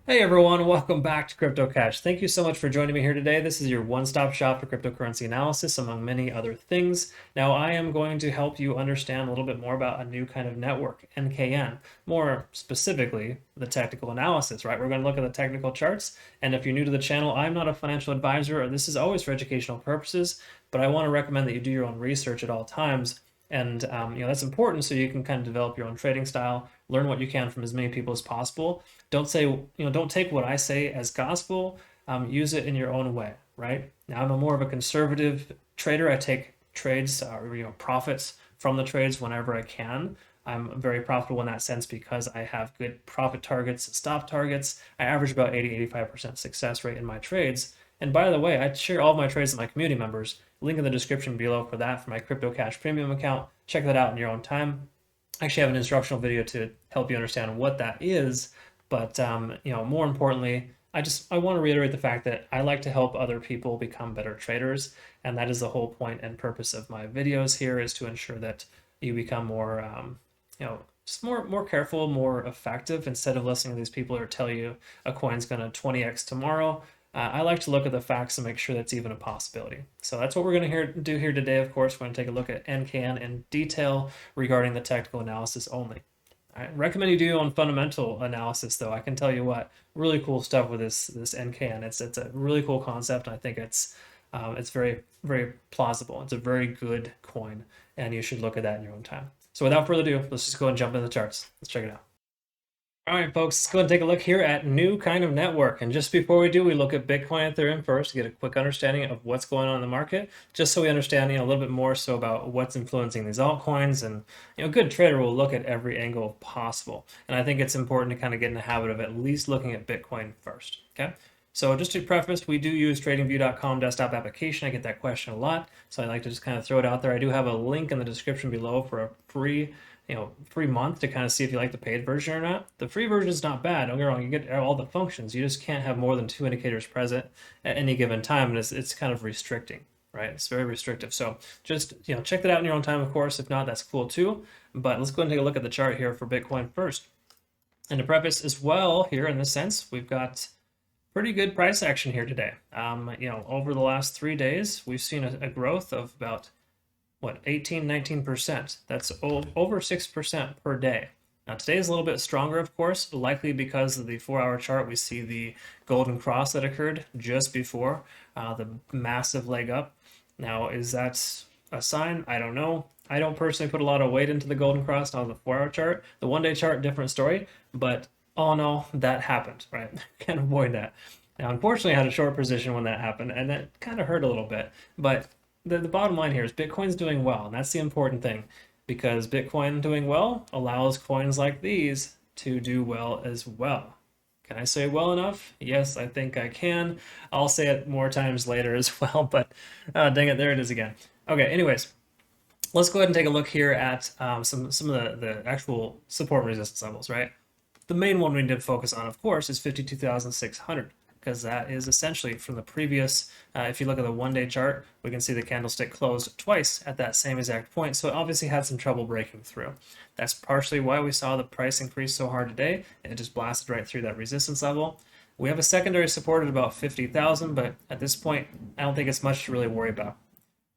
Hey everyone, welcome back to CryptoCache. Thank you so much for joining me here today. This is your one-stop shop for cryptocurrency analysis, among many other things. Now, I am going to help you understand a little bit more about a new kind of network, NKN. More specifically, the technical analysis, right? We're going to look at the technical charts. And if you're new to the channel, I'm not a financial advisor, or this is always for educational purposes, but I want to recommend that you do your own research at all times. And that's important so you can kind of develop your own trading style, learn what you can from as many people as possible. Don't take what I say as gospel. Use it in your own way, right? Now, I'm a more of a conservative trader. I take trades, profits from the trades whenever I can. I'm very profitable in that sense because I have good profit targets and stop targets. I average about 80-85% success rate in my trades. And by the way, I share all of my trades with my community members. Link in the description below for that for my CryptoCache Premium account. Check that out in your own time. I actually have an instructional video to help you understand what that is. But more importantly, I want to reiterate the fact that I like to help other people become better traders, and that is the whole point and purpose of my videos here is to ensure that you become more just more careful, more effective instead of listening to these people who tell you a coin's going to 20x tomorrow. I like to look at the facts and make sure that's even a possibility. So that's what we're going to do here today. Of course, we're going to take a look at NKN in detail regarding the technical analysis only. I recommend you do your own fundamental analysis, though. I can tell you what, really cool stuff with this NKN. It's a really cool concept. I think it's very plausible. It's a very good coin, and you should look at that in your own time. So without further ado, let's just go and jump into the charts. Let's check it out. All right, folks, let's go and take a look here at new kind of network. And just before we do, we look at Bitcoin and Ethereum first to get a quick understanding of what's going on in the market, just so we understand a little bit more so about what's influencing these altcoins. And a good trader will look at every angle possible. And I think it's important to kind of get in the habit of at least looking at Bitcoin first. Okay. So just to preface, we do use TradingView.com desktop application. I get that question a lot, so I like to just kind of throw it out there. I do have a link in the description below for a free month to kind of see if you like the paid version or not. The free version is not bad. Don't get me wrong, you get all the functions. You just can't have more than 2 indicators present at any given time, and it's kind of restricting, right? It's very restrictive. So just check that out in your own time, of course. If not, that's cool too. But let's go ahead and take a look at the chart here for Bitcoin first. And to preface as well here in this sense, we've got pretty good price action here today. Over the last 3 days, we've seen a growth of about 18-19%. That's over 6% per day. Now today is a little bit stronger, of course, likely because of the 4-hour chart. We see the golden cross that occurred just before the massive leg up. Now, is that a sign? I don't know. I don't personally put a lot of weight into the golden cross on the 4-hour chart. The 1-day chart, different story, but all in all, that happened, right? Can't avoid that. Now, unfortunately, I had a short position when that happened, and that kind of hurt a little bit. But the bottom line here is Bitcoin's doing well, and that's the important thing, because Bitcoin doing well allows coins like these to do well as well. Can I say well enough? Yes, I think I can. I'll say it more times later as well, but dang it, there it is again. Okay, anyways, let's go ahead and take a look here at some of the actual support and resistance levels, right? The main one we need to focus on, of course, is 52,600, because that is essentially from the previous, if you look at the 1-day chart, we can see the candlestick closed twice at that same exact point, so it obviously had some trouble breaking through. That's partially why we saw the price increase so hard today. It just blasted right through that resistance level. We have a secondary support at about 50,000, but at this point, I don't think it's much to really worry about.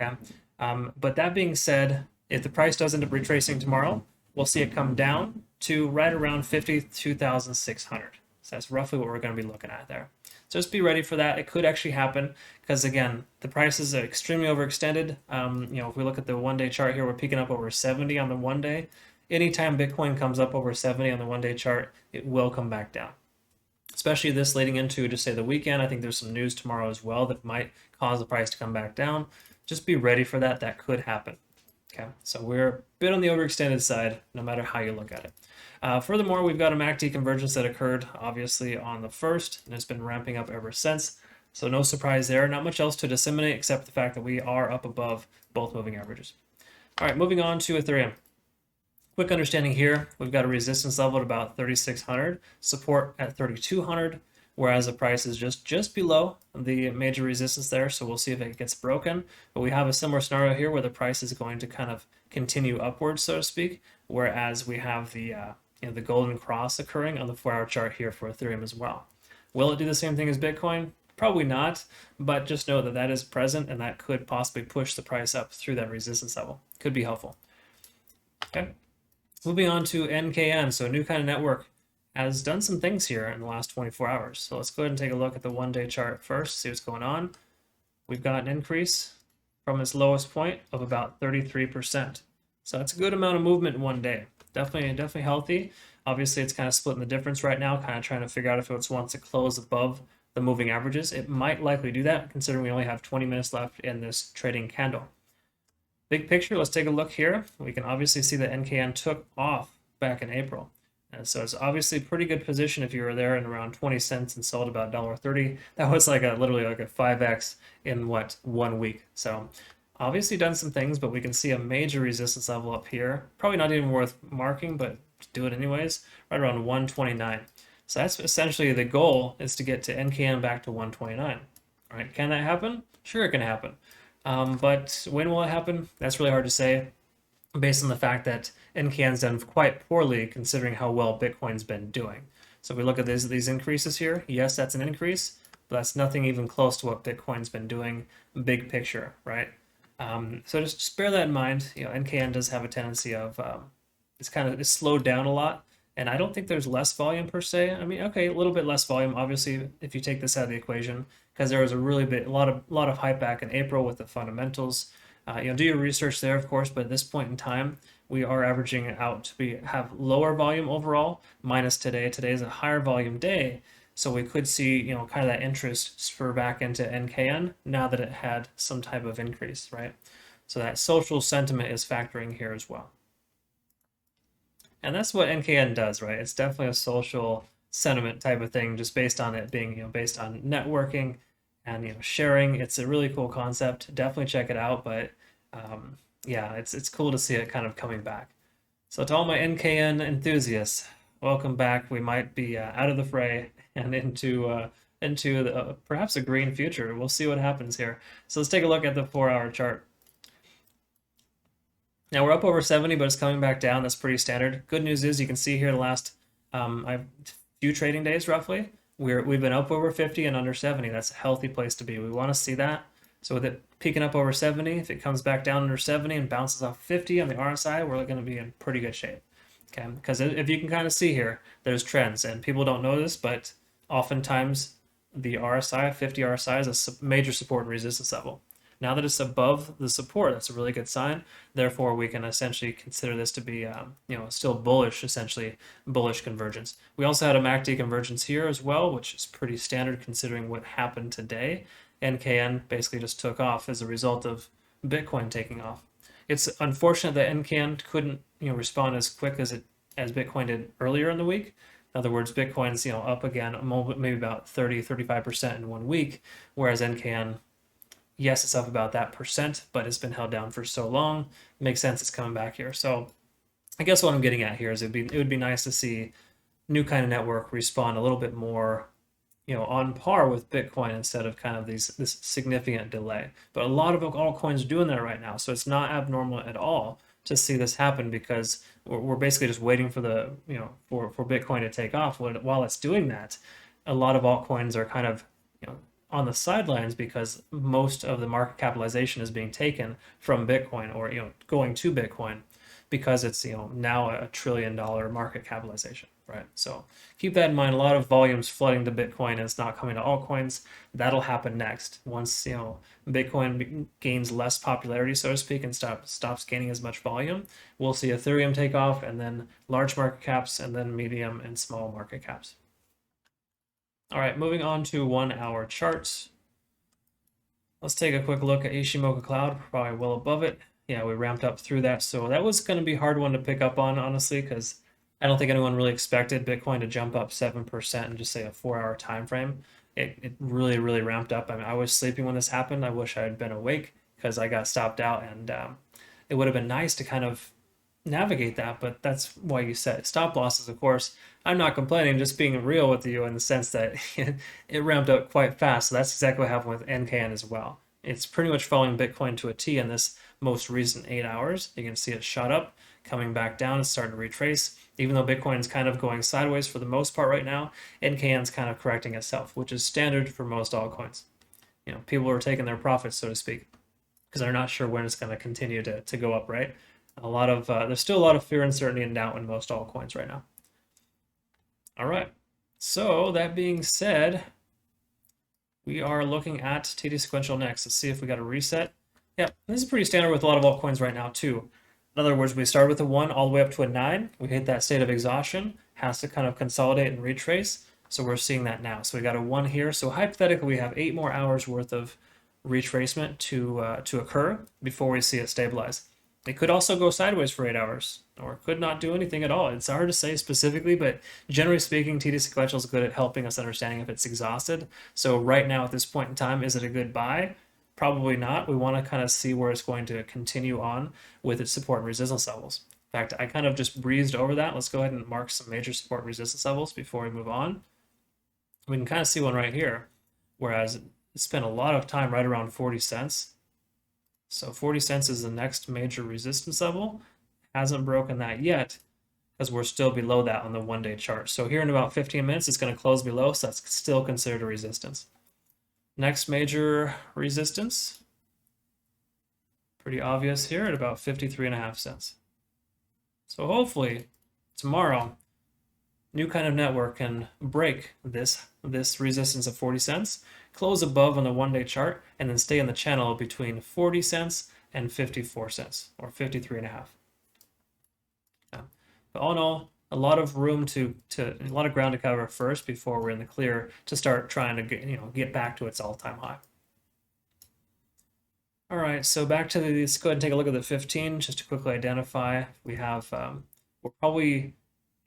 Okay? But that being said, if the price does end up retracing tomorrow, we'll see it come down to right around 52,600. So that's roughly what we're going to be looking at there. So just be ready for that. It could actually happen because, again, the prices are extremely overextended. If we look at the 1-day chart here, we're peaking up over 70 on the 1-day. Anytime Bitcoin comes up over 70 on the 1-day chart, it will come back down. Especially this leading into, just say, the weekend. I think there's some news tomorrow as well that might cause the price to come back down. Just be ready for that. That could happen. Okay, so we're a bit on the overextended side, no matter how you look at it. Furthermore, we've got a MACD convergence that occurred, obviously, on the 1st, and it's been ramping up ever since. So no surprise there. Not much else to disseminate except the fact that we are up above both moving averages. All right, moving on to Ethereum. Quick understanding here, we've got a resistance level at about 3,600, support at 3,200, whereas the price is just below the major resistance there, so we'll see if it gets broken. But we have a similar scenario here where the price is going to kind of continue upwards, so to speak, whereas we have the the golden cross occurring on the 4-hour chart here for Ethereum as well. Will it do the same thing as Bitcoin? Probably not, but just know that that is present and that could possibly push the price up through that resistance level. Could be helpful. Okay. Moving on to NKN, so a new kind of network, has done some things here in the last 24 hours. So let's go ahead and take a look at the 1-day chart first, see what's going on. We've got an increase from its lowest point of about 33%. So that's a good amount of movement in one day. Definitely healthy. Obviously, it's kind of splitting the difference right now, kind of trying to figure out if it wants to close above the moving averages. It might likely do that, considering we only have 20 minutes left in this trading candle. Big picture, let's take a look here. We can obviously see that NKN took off back in April. And so it's obviously a pretty good position if you were there in around 20 cents and sold about $1.30. That was like literally like a 5x in 1 week. So obviously done some things, but we can see a major resistance level up here. Probably not even worth marking, but do it anyways, right around 129. So that's essentially the goal, is to get to NKN back to 129. All right, can that happen? Sure, it can happen. But when will it happen? That's really hard to say, based on the fact that NKN's done quite poorly considering how well Bitcoin's been doing. So if we look at these increases here, yes, that's an increase, but that's nothing even close to what Bitcoin's been doing, big picture, right? So just bear that in mind. NKN does have a tendency of it's slowed down a lot, and I don't think there's less volume per se. I mean, okay, a little bit less volume, obviously, if you take this out of the equation, because there was a lot of hype back in April with the fundamentals. Do your research there, of course, but at this point in time, we are averaging out to have lower volume overall, minus today. Today is a higher volume day, so we could see, kind of that interest spur back into NKN now that it had some type of increase, right? So that social sentiment is factoring here as well. And that's what NKN does, right? It's definitely a social sentiment type of thing, just based on it being, based on networking and sharing. It's a really cool concept. Definitely check it out. But yeah, it's cool to see it kind of coming back. So to all my NKN enthusiasts, welcome back. We might be out of the fray and into perhaps a green future. We'll see what happens here. So let's take a look at the 4-hour chart. Now we're up over 70, but it's coming back down. That's pretty standard. Good news is you can see here the last few trading days roughly, we've been up over 50 and under 70. That's a healthy place to be. We want to see that. So with it peaking up over 70, if it comes back down under 70 and bounces off 50 on the RSI, we're going to be in pretty good shape. Okay, because if you can kind of see here, there's trends, and people don't notice, but oftentimes the RSI, 50 RSI, is a major support and resistance level. Now that it's above the support, that's a really good sign. Therefore, we can essentially consider this to be, still bullish, essentially bullish convergence. We also had a MACD convergence here as well, which is pretty standard considering what happened today. NKN basically just took off as a result of Bitcoin taking off. It's unfortunate that NKN couldn't, respond as quick as Bitcoin did earlier in the week. In other words, Bitcoin's, up again, maybe about 30-35% in 1 week, whereas NKN, yes, it's up about that percent, but it's been held down for so long. It makes sense it's coming back here. So I guess what I'm getting at here is it would be nice to see new kind of network respond a little bit more, on par with Bitcoin instead of kind of this significant delay. But a lot of altcoins are doing that right now, so it's not abnormal at all to see this happen, because we're basically just waiting for the for Bitcoin to take off. While it's doing that, a lot of altcoins are kind of on the sidelines because most of the market capitalization is being taken from Bitcoin, or going to Bitcoin, because it's now a $1 trillion market capitalization, right? So keep that in mind. A lot of volumes flooding to Bitcoin, and it's not coming to altcoins. That'll happen next once Bitcoin gains less popularity, so to speak, and stops gaining as much volume. We'll see Ethereum take off, and then large market caps, and then medium and small market caps. All right, moving on to 1-hour charts. Let's take a quick look at Ishimoku Cloud, probably well above it. Yeah, we ramped up through that. So that was going to be a hard one to pick up on, honestly, because I don't think anyone really expected Bitcoin to jump up 7% in just say a 4-hour time frame. It really, really ramped up. I mean, I was sleeping when this happened. I wish I had been awake because I got stopped out, and it would have been nice to kind of navigate that, but that's why you set stop losses, of course. I'm not complaining, just being real with you in the sense that it ramped up quite fast. So that's exactly what happened with NKN as well. It's pretty much following Bitcoin to a T in this most recent 8 hours. You can see it shot up, coming back down, it's starting to retrace. Even though Bitcoin's kind of going sideways for the most part right now, NKN's kind of correcting itself, which is standard for most altcoins. People are taking their profits, so to speak, because they're not sure when it's going to continue to go up, right? There's still a lot of fear, uncertainty, and doubt in most altcoins right now. All right. So that being said, we are looking at TD sequential next. Let's see if we got a reset. Yeah, this is pretty standard with a lot of altcoins right now too. In other words, we started with a 1 all the way up to a 9. We hit that state of exhaustion, has to kind of consolidate and retrace. So we're seeing that now. So we got a 1 here. So hypothetically, we have 8 more hours worth of retracement to occur before we see it stabilize. It could also go sideways for 8 hours, or it could not do anything at all. It's hard to say specifically, but generally speaking, TD sequential is good at helping us understanding if it's exhausted. So right now at this point in time, is it a good buy? Probably not. We want to kind of see where it's going to continue on with its support and resistance levels. In fact, I kind of just breezed over that. Let's go ahead and mark some major support and resistance levels before we move on. We can kind of see one right here, whereas it spent a lot of time right around 40 cents. So 40 cents is the next major resistance level. Hasn't broken that yet because we're still below that on the 1-day chart. So here in about 15 minutes, it's going to close below, so that's still considered a resistance. Next major resistance, pretty obvious here at about 53.5 cents. So hopefully tomorrow, new kind of network can break this resistance of 40 cents, close above on the 1-day chart, and then stay in the channel between 40 cents and 54 cents, or 53.5. Yeah. But all in all, a lot of room a lot of ground to cover first before we're in the clear to start trying to get back to its all-time high. All right, so back to let's go ahead and take a look at the 15 just to quickly identify. We have we're probably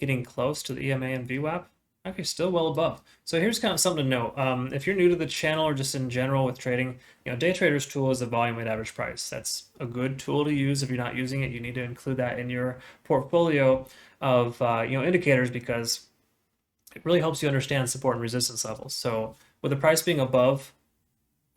getting close to the EMA and VWAP. Actually, still well above. So here's kind of something to note. If you're new to the channel or just in general with trading, Day Trader's tool is a volume weighted average price. That's a good tool to use. If you're not using it, you need to include that in your portfolio of indicators, because it really helps you understand support and resistance levels. So with the price being above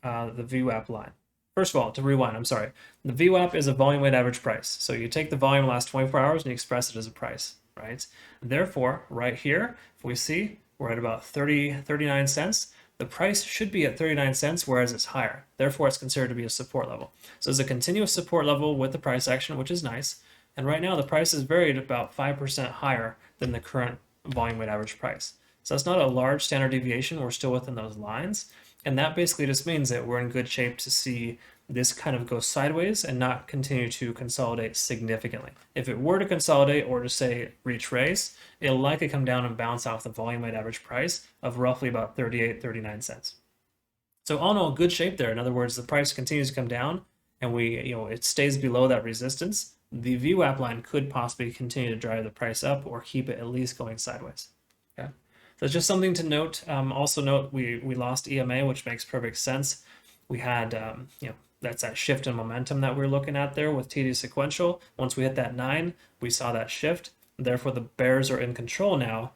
the VWAP line. First of all, to rewind, I'm sorry. The VWAP is a volume weighted average price. So you take the volume last 24 hours and you express it as a price, right? Therefore, right here, if we see we're at about 39 cents, the price should be at 39 cents, whereas it's higher. Therefore, it's considered to be a support level. So it's a continuous support level with the price action, which is nice. And right now, the price is varied about 5% higher than the current volume weighted average price. So it's not a large standard deviation. We're still within those lines. And that basically just means that we're in good shape to see this kind of go sideways and not continue to consolidate significantly. If it were to consolidate or to say retrace, it'll likely come down and bounce off the volume weighted average price of roughly about 39 cents. So all in all, good shape there. In other words, the price continues to come down and it stays below that resistance. The VWAP line could possibly continue to drive the price up or keep it at least going sideways. Okay. So it's just something to note. Also note we lost EMA, which makes perfect sense. We had, that's that shift in momentum that we're looking at there with TD sequential. Once we hit that 9, we saw that shift. Therefore, the bears are in control now,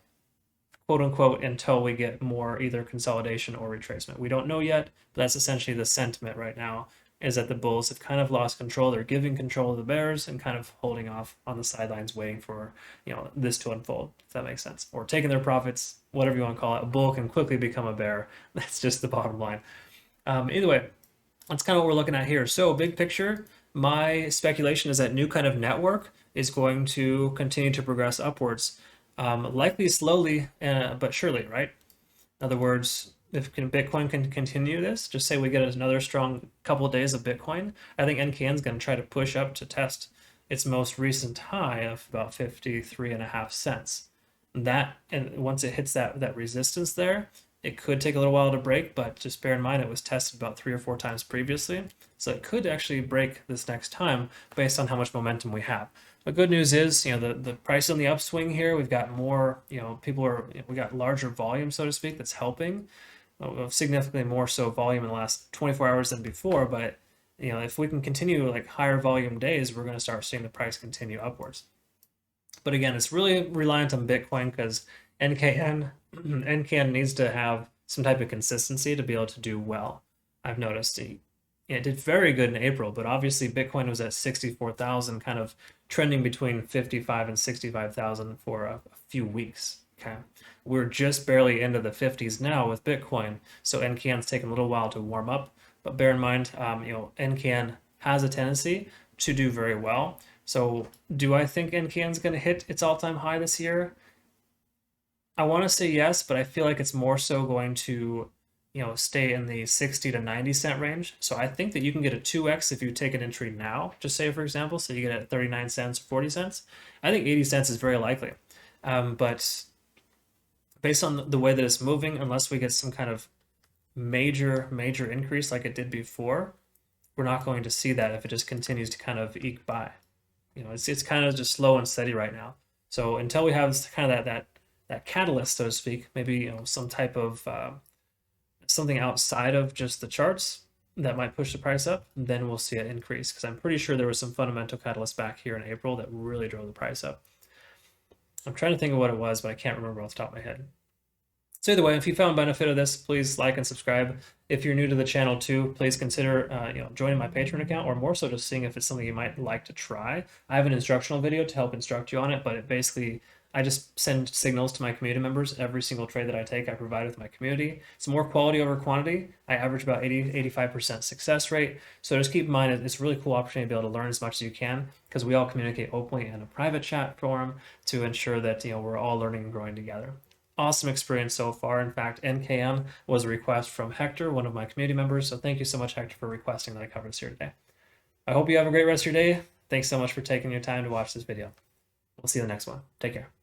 quote unquote, until we get more either consolidation or retracement. We don't know yet, but that's essentially the sentiment right now, is that the bulls have kind of lost control. They're giving control to the bears and kind of holding off on the sidelines, waiting for this to unfold, if that makes sense, or taking their profits, whatever you want to call it. A bull can quickly become a bear. That's just the bottom line. Either way, that's kind of what we're looking at here. So big picture, my speculation is that new kind of network is going to continue to progress upwards, likely slowly, but surely, right? In other words, if Bitcoin can continue this, just say we get another strong couple of days of Bitcoin, I think NKN is going to try to push up to test its most recent high of about 53.5 cents. And once it hits that resistance there, it could take a little while to break, but just bear in mind it was tested about 3 or 4 times previously. So it could actually break this next time based on how much momentum we have. The good news is, the price on the upswing here, we've got more, we got larger volume, so to speak, that's helping. Significantly more so volume in the last 24 hours than before, but if we can continue like higher volume days, we're going to start seeing the price continue upwards. But again, it's really reliant on Bitcoin because NKN needs to have some type of consistency to be able to do well. I've noticed it did very good in April, but obviously Bitcoin was at 64,000 kind of trending between 55 and 65,000 for a few weeks. Okay, we're just barely into the 50s now with Bitcoin, so NKN's taken a little while to warm up. But bear in mind, NKN has a tendency to do very well. So do I think NKN's going to hit its all-time high this year? I want to say yes, but I feel like it's more so going to, stay in the 60 to 90 cent range. So I think that you can get a 2x if you take an entry now, just say for example, so you get it at 39 cents or 40 cents. I think 80 cents is very likely. But based on the way that it's moving, unless we get some kind of major increase like it did before, we're not going to see that if it just continues to kind of eke by. It's kind of just slow and steady right now. So until we have kind of that catalyst, so to speak, maybe some type of something outside of just the charts that might push the price up, then we'll see it increase, because I'm pretty sure there was some fundamental catalyst back here in April that really drove the price up. I'm trying to think of what it was, but I can't remember off the top of my head. So either way, if you found benefit of this, please like and subscribe. If you're new to the channel too, please consider joining my Patreon account, or more so just seeing if it's something you might like to try. I have an instructional video to help instruct you on it, but it basically, I just send signals to my community members. Every single trade that I take, I provide with my community. It's more quality over quantity. I average about 85% success rate. So just keep in mind, it's a really cool opportunity to be able to learn as much as you can, because we all communicate openly in a private chat forum to ensure that we're all learning and growing together. Awesome experience so far. In fact, NKN was a request from Hector, one of my community members. So thank you so much, Hector, for requesting that I cover this here today. I hope you have a great rest of your day. Thanks so much for taking your time to watch this video. We'll see you in the next one. Take care.